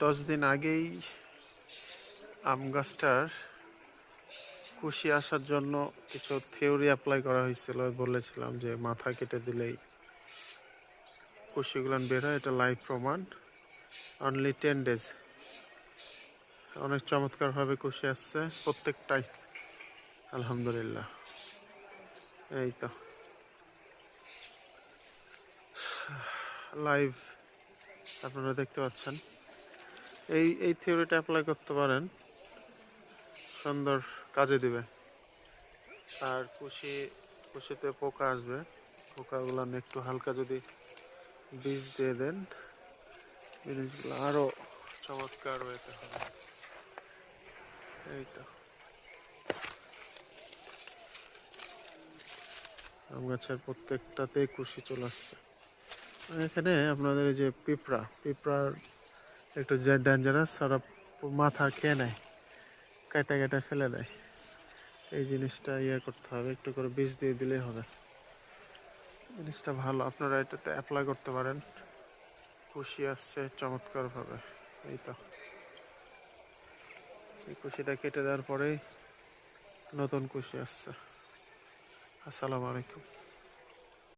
10 দিন আগেই আম গাছটার কুশি আসার জন্য কিছু থিওরি অ্যাপ্লাই করা হয়েছিল। বলেছিলাম যে মাথা কেটে দিলেই কুশিগুলান বের হয়, এটা লাইভ প্রমাণ। অনলি 10 days অনেক চমৎকারভাবে কুশি আসছে প্রত্যেকটাই, আলহামদুলিল্লাহ। এই তো লাইভ আপনারা দেখতে পাচ্ছেন। এই থিওরিটা অ্যাপ্লাই করতে পারেন, সুন্দর কাজে দিবে। আর কুশিতে পোকা আসবে, পোকাগুলো একটু হালকা যদি বীজ দিয়ে দেন, জিনিসগুলো আরো চমৎকার হতে হবে। এই তো আম গাছের প্রত্যেকটাতে কুশি চলে আসছে। এখানে আপনাদের এই যে পিঁপড়ার একটু যে ডেঞ্জারাস, ওরা মাথা খেয়ে নেয়, কেটে কেটে ফেলে দেয়। এই জিনিসটা করতে হবে, একটু করে বীজ দিয়ে দিলেই হবে। জিনিসটা ভালো, আপনারা এটাতে অ্যাপ্লাই করতে পারেন। কুশি আসছে চমৎকারভাবে। এই তো এই কুশিটা কেটে দেওয়ার পরেই নতুন কুশি আসছে। আসসালামু আলাইকুম।